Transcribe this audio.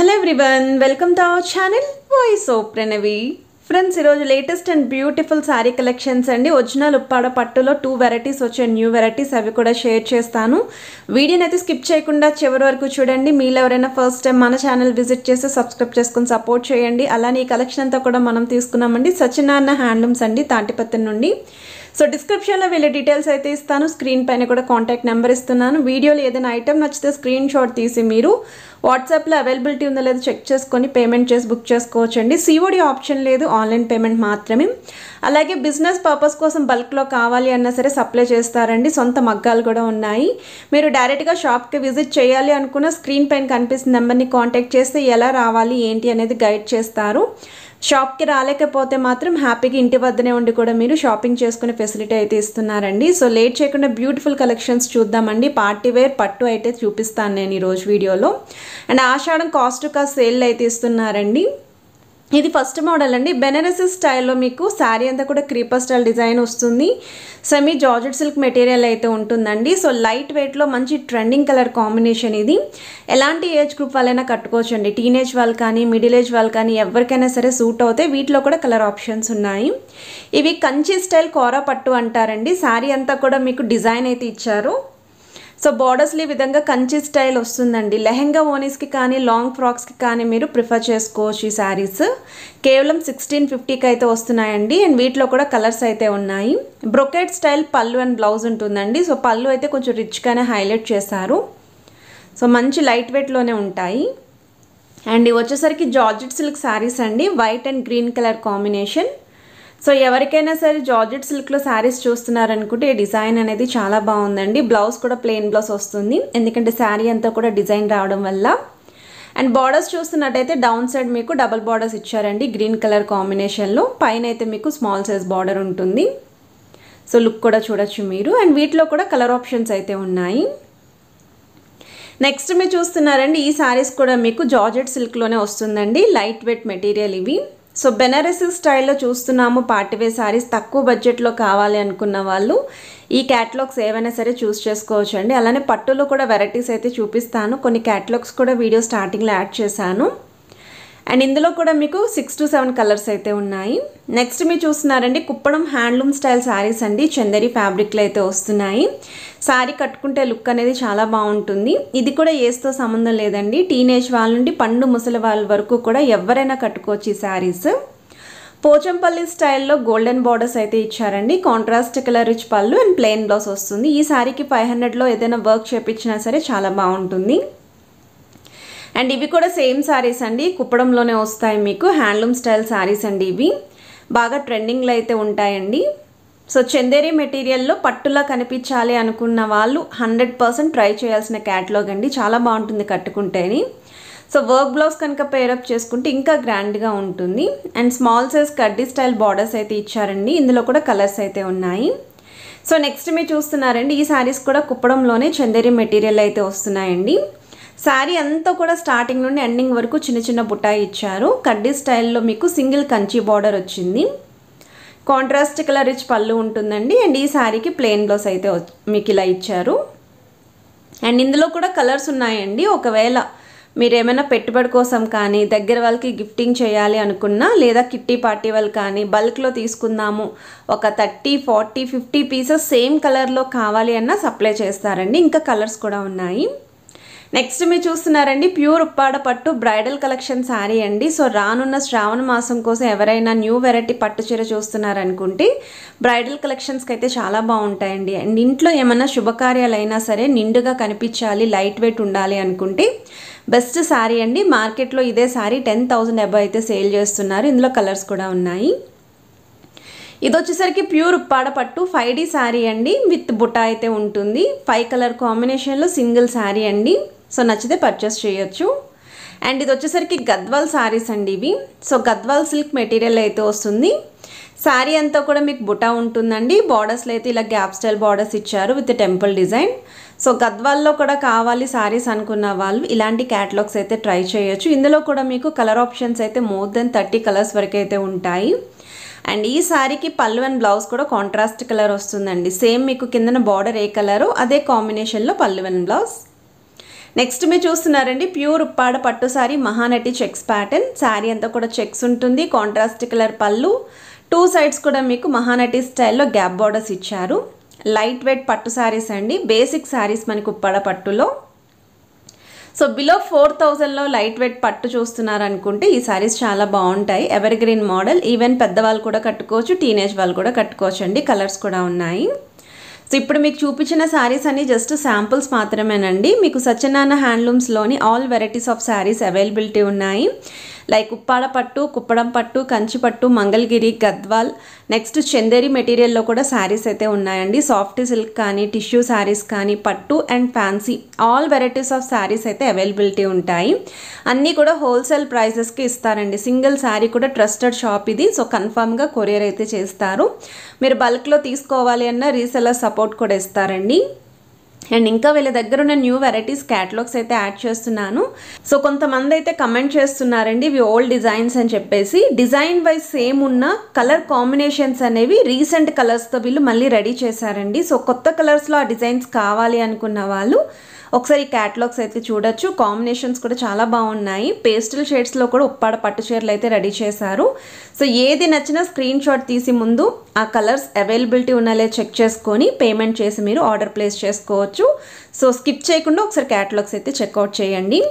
Hello everyone, welcome to our channel Voice of Pranavi. Friends, ఈరోజు latest and beautiful sorry collections అండి. Original Uppada పట్టులో 2 varieties వచ్చే new varieties అవి కూడా share చేస్తాను. వీడియోని అయితే స్కిప్ చేయకుండా చివరి వరకు చూడండి. మీలో ఎవరైనా ఫస్ట్ టైం మన ఛానల్ విజిట్ చేసి సబ్స్క్రైబ్ చేసుకొని సపోర్ట్ చేయండి. అలానే ఈ కలెక్షన్ అంతా కూడా మనం తీసుకున్నామండి సత్యనారాయణ హ్యాండ్లూమ్స్ అండి, తాటిపత్తి నుండి. సో డిస్క్రిప్షన్లో వీళ్ళ డీటెయిల్స్ అయితే ఇస్తాను. స్క్రీన్ పైన కూడా కాంటాక్ట్ నెంబర్ ఇస్తున్నాను. వీడియోలో ఏదైనా ఐటమ్ నచ్చితే స్క్రీన్ షాట్ తీసి మీరు వాట్సాప్లో అవైలబిలిటీ ఉందో లేదో చెక్ చేసుకొని పేమెంట్ చేసి బుక్ చేసుకోవచ్చండి. సిఓడి ఆప్షన్ లేదు, ఆన్లైన్ పేమెంట్ మాత్రమే. అలాగే బిజినెస్ పర్పస్ కోసం బల్క్లో కావాలి అన్నా సరే సప్లై చేస్తారండి. సొంత మగ్గాలు కూడా ఉన్నాయి. మీరు డైరెక్ట్గా షాప్కి విజిట్ చేయాలి అనుకున్న స్క్రీన్ పైన కనిపిస్తున్న నెంబర్ని కాంటాక్ట్ చేస్తే ఎలా రావాలి ఏంటి అనేది గైడ్ చేస్తారు. షాప్కి రాలేకపోతే మాత్రం హ్యాపీగా ఇంటి వద్దనే ఉండి కూడా మీరు షాపింగ్ చేసుకునే ఫెసిలిటీ అయితే ఇస్తున్నారండి. సో లేట్ చేయకుండా బ్యూటిఫుల్ కలెక్షన్స్ చూద్దామండి. పార్టీ వేర్ పట్టు అయితే చూపిస్తాను నేను ఈరోజు వీడియోలో. అండ్ ఆషాఢం కాస్ట్ సేల్ అయితే ఇస్తున్నారండి. ఇది ఫస్ట్ మోడల్ అండి. బెనారసీ స్టైల్లో మీకు శారీ అంతా కూడా క్రీపర్ స్టైల్ డిజైన్ వస్తుంది. సెమీ జార్జెట్ సిల్క్ మెటీరియల్ అయితే ఉంటుందండి. సో లైట్ వెయిట్లో మంచి ట్రెండింగ్ కలర్ కాంబినేషన్ ఇది. ఎలాంటి ఏజ్ గ్రూప్ వాళ్ళైనా కట్టుకోవచ్చు అండి. టీనేజ్ వాళ్ళు కానీ మిడిల్ ఏజ్ వాళ్ళు కానీ ఎవరికైనా సరే సూట్ అవుతాయి. వీటిలో కూడా కలర్ ఆప్షన్స్ ఉన్నాయి. ఇవి కంచి స్టైల్ కోరా పట్టు అంటారండి. శారీ అంతా కూడా మీకు డిజైన్ అయితే ఇచ్చారు. సో బార్డర్స్లో ఈ విధంగా కంచి స్టైల్ వస్తుందండి. లెహెంగా ఓనీస్కి కానీ లాంగ్ ఫ్రాక్స్కి కానీ మీరు ప్రిఫర్ చేసుకోవచ్చు. ఈ శారీస్ కేవలం 1650కి అయితే వస్తున్నాయండి. అండ్ వీటిలో కూడా కలర్స్ అయితే ఉన్నాయి. బ్రొకెట్ స్టైల్ పళ్ళు అండ్ బ్లౌజ్ ఉంటుందండి. సో పళ్ళు అయితే కొంచెం రిచ్గానే హైలైట్ చేశారు. సో మంచి లైట్ వెయిట్లోనే ఉంటాయి. అండ్ ఇవి వచ్చేసరికి జార్జెట్ సిల్క్ శారీస్ అండి. White and green colour combination. So ఎవరికైనా సరే జార్జెట్ సిల్క్లో శారీస్ చూస్తున్నారనుకుంటే ఈ డిజైన్ అనేది చాలా బాగుందండి. బ్లౌజ్ కూడా ప్లెయిన్ బ్లౌజ్ వస్తుంది, ఎందుకంటే శారీ అంతా కూడా డిజైన్ రావడం వల్ల. అండ్ బార్డర్స్ చూస్తున్నట్టయితే డౌన్ సైడ్ మీకు డబల్ బార్డర్స్ ఇచ్చారండి గ్రీన్ కలర్ కాంబినేషన్లో. పైన అయితే మీకు స్మాల్ సైజ్ బార్డర్ ఉంటుంది. సో లుక్ కూడా చూడొచ్చు మీరు. అండ్ వీటిలో కూడా కలర్ ఆప్షన్స్ అయితే ఉన్నాయి. నెక్స్ట్ మీరు చూస్తున్నారండి, ఈ శారీస్ కూడా మీకు జార్జెట్ సిల్క్లోనే వస్తుందండి. లైట్ వెయిట్ మెటీరియల్ ఇవి. సో బెనారసీ స్టైల్లో చూస్తున్నాము. పార్టీవేర్ శారీస్ తక్కువ బడ్జెట్లో కావాలి అనుకున్న వాళ్ళు ఈ క్యాటలాగ్స్ ఏవైనా సరే చూస్ చేసుకోవచ్చు అండి. అలానే పట్టులో కూడా వెరైటీస్ అయితే చూపిస్తాను. కొన్ని క్యాటలాగ్స్ కూడా వీడియో స్టార్టింగ్లో యాడ్ చేశాను. అండ్ ఇందులో కూడా మీకు 6 to 7 కలర్స్ అయితే ఉన్నాయి. నెక్స్ట్ మీరు చూస్తున్నారండి, కుప్పడం హ్యాండ్లూమ్ స్టైల్ శారీస్ అండి. చందేరి ఫ్యాబ్రిక్లో అయితే వస్తున్నాయి. శారీ కట్టుకుంటే లుక్ అనేది చాలా బాగుంటుంది. ఇది కూడా ఏజ్తో సంబంధం లేదండి. టీనేజ్ వాళ్ళ నుండి పండు ముసలి వాళ్ళ వరకు కూడా ఎవరైనా కట్టుకోవచ్చు ఈ శారీస్. పోచంపల్లి స్టైల్లో గోల్డెన్ బార్డర్స్ అయితే ఇచ్చారండి. కాంట్రాస్ట్ కలర్ రిచ్ పళ్ళు అండ్ ప్లెయిన్ బ్లౌజ్ వస్తుంది. ఈ శారీకి 500లో ఏదైనా వర్క్ చేపించినా సరే చాలా బాగుంటుంది. అండ్ ఇవి కూడా సేమ్ శారీస్ అండి. కుప్పడంలోనే వస్తాయి మీకు. హ్యాండ్లూమ్ స్టైల్ శారీస్ అండి. ఇవి బాగా ట్రెండింగ్లో అయితే ఉంటాయండి. సో చందేరి మెటీరియల్లో పట్టులా కనిపించాలి అనుకున్న వాళ్ళు 100% ట్రై చేయాల్సిన క్యాటలాగ్ అండి. చాలా బాగుంటుంది కట్టుకుంటేని. సో వర్క్ బ్లౌజ్ కనుక పేరప్ చేసుకుంటే ఇంకా గ్రాండ్గా ఉంటుంది. అండ్ స్మాల్ సైజ్ కడ్డీ స్టైల్ బార్డర్స్ అయితే ఇచ్చారండి. ఇందులో కూడా కలర్స్ అయితే ఉన్నాయి. సో నెక్స్ట్ మీరు చూస్తున్నారండి, ఈ శారీస్ కూడా కుప్పడంలోనే చందేరి మెటీరియల్ అయితే వస్తున్నాయండి. శారీ అంతా కూడా స్టార్టింగ్ నుండి ఎండింగ్ వరకు చిన్న చిన్న బుటాయి ఇచ్చారు. కడ్డీ స్టైల్లో మీకు సింగిల్ కంచి బార్డర్ వచ్చింది. కాంట్రాస్ట్ కలర్ రిచ్ పళ్ళు ఉంటుందండి. అండ్ ఈ శారీకి ప్లెయిన్ బ్లౌజ్ అయితే మీకు ఇలా ఇచ్చారు. అండ్ ఇందులో కూడా కలర్స్ ఉన్నాయండి. ఒకవేళ మీరు ఏమైనా పెట్టుబడి కోసం కానీ దగ్గర వాళ్ళకి గిఫ్టింగ్ చేయాలి అనుకున్నా, లేదా కిట్టి పార్టీ వాళ్ళు కానీ బల్క్లో తీసుకుందాము ఒక 30, 40, 50 పీసెస్ సేమ్ కలర్లో కావాలి అన్నా సప్లై చేస్తారండి. ఇంకా కలర్స్ కూడా ఉన్నాయి. నెక్స్ట్ మీరు చూస్తున్నారండి, ప్యూర్ ఉప్పాడ పట్టు బ్రైడల్ కలెక్షన్ శారీ అండి. సో రానున్న శ్రావణ మాసం కోసం ఎవరైనా న్యూ వెరైటీ పట్టు చీర చూస్తున్నారనుకుంటే బ్రైడల్ కలెక్షన్స్కి అయితే చాలా బాగుంటాయండి. అండ్ ఇంట్లో ఏమైనా శుభకార్యాలు అయినా సరే నిండుగా కనిపించాలి, లైట్ వెయిట్ ఉండాలి అనుకుంటే బెస్ట్ శారీ అండి. మార్కెట్లో ఇదే శారీ 10,000 అబౌవ్ అయితే సేల్ చేస్తున్నారు. ఇందులో కలర్స్ కూడా ఉన్నాయి. ఇది వచ్చేసరికి ప్యూర్ ఉప్పాడ పట్టు 5D శారీ అండి. విత్ బుటా అయితే ఉంటుంది. 5 కలర్ కాంబినేషన్లో సింగిల్ శారీ అండి. సో నచ్చితే పర్చేస్ చేయొచ్చు. అండ్ ఇది వచ్చేసరికి గద్వాల్ శారీస్ అండి ఇవి. సో గద్వాల్ సిల్క్ మెటీరియల్ అయితే వస్తుంది. శారీ అంతా కూడా మీకు బుటా ఉంటుందండి. బార్డర్స్లో అయితే ఇలా గ్యాప్ స్టైల్ బార్డర్స్ ఇచ్చారు విత్ టెంపుల్ డిజైన్. సో గద్వాల్లో కూడా కావాలి శారీస్ అనుకున్న వాళ్ళు ఇలాంటి క్యాటలాగ్స్ అయితే ట్రై చేయొచ్చు. ఇందులో కూడా మీకు కలర్ ఆప్షన్స్ అయితే మోర్ దెన్ 30 కలర్స్ వరకు అయితే ఉంటాయి. అండ్ ఈ శారీకి పళ్ళు అండ్ బ్లౌజ్ కూడా కాంట్రాస్ట్ కలర్ వస్తుందండి. సేమ్ మీకు కిందన బార్డర్ ఏ కలరో అదే కాంబినేషన్లో పళ్ళు అండ్ బ్లౌజ్. నెక్స్ట్ మీరు చూస్తున్నారండి ప్యూర్ ఉప్పాడ పట్టు sorry Mahanati checks pattern. Sari అంతా కూడా చెక్స్ ఉంటుంది, కాంట్రాస్ట్ కలర్ పళ్ళు, 2 సైడ్స్ కూడా మీకు మహానటి స్టైల్లో గ్యాప్ బార్డర్స్ ఇచ్చారు. లైట్ వెయిట్ పట్టు సారీస్ అండి, బేసిక్ సారీస్ మనకు ఉప్పాడ పట్టులో. సో బిలో 4000లో లైట్ వెయిట్ పట్టు చూస్తున్నారు అనుకుంటే ఈ సారీస్ చాలా బాగుంటాయి. ఎవర్ గ్రీన్ మోడల్, ఈవెన్ పెద్దవాళ్ళు కూడా కట్టుకోవచ్చు, టీనేజ్ వాళ్ళు కూడా కట్టుకోవచ్చు అండి. కలర్స్ కూడా ఉన్నాయి. సో ఇప్పుడు మీకు చూపించిన శారీస్ అన్ని జస్ట్ శాంపుల్స్ మాత్రమేనండి. మీకు సత్యనారాయణ హ్యాండ్లూమ్స్లోని all varieties of saris availability ఉన్నాయి. లైక్ ఉప్పాడ పట్టు, కుప్పడం పట్టు, కంచి పట్టు, మంగళగిరి, గద్వాల్, నెక్స్ట్ చందేరి మెటీరియల్లో కూడా శారీస్ అయితే ఉన్నాయండి. సాఫ్ట్ సిల్క్ కానీ, టిష్యూ శారీస్ కానీ, పట్టు and fancy all varieties of saris అయితే అవైలబిలిటీ ఉంటాయి. అన్నీ కూడా హోల్సేల్ ప్రైజెస్కి ఇస్తారండి. సింగిల్ శారీ కూడా ట్రస్టెడ్ షాప్ ఇది. సో కన్ఫామ్గా కొరియర్ అయితే చేస్తారు. మీరు బల్క్లో తీసుకోవాలి అన్న రీసెల్లర్ సపోర్ట్ కూడా ఇస్తారండి. అండ్ ఇంకా వీళ్ళ దగ్గర ఉన్న న్యూ వెరైటీస్ క్యాటలాగ్స్ అయితే యాడ్ చేస్తున్నాను. సో కొంతమంది అయితే కమెంట్ చేస్తున్నారండి ఇవి ఓల్డ్ డిజైన్స్ అని చెప్పేసి. డిజైన్ వైజ్ సేమ్ ఉన్న కలర్ కాంబినేషన్స్ అనేవి రీసెంట్ కలర్స్తో వీళ్ళు మళ్ళీ రెడీ చేశారండి. సో కొత్త కలర్స్లో ఆ డిజైన్స్ కావాలి అనుకున్న వాళ్ళు ఒకసారి ఈ క్యాటలాగ్స్ అయితే చూడొచ్చు. కాంబినేషన్స్ కూడా చాలా బాగున్నాయి. పేస్టల్ షేడ్స్లో కూడా ఉప్పాడ పట్టు చీరలు అయితే రెడీ చేశారు. సో ఏది నచ్చినా స్క్రీన్ షాట్ తీసి ముందు ఆ కలర్స్ అవైలబిలిటీ ఉన్నాయో చెక్ చేసుకొని పేమెంట్ చేసి మీరు ఆర్డర్ ప్లేస్ చేసుకోవచ్చు. సో స్కిప్ చేయకుండా ఒకసారి క్యాటలాగ్స్ అయితే చెక్అవుట్ చేయండి.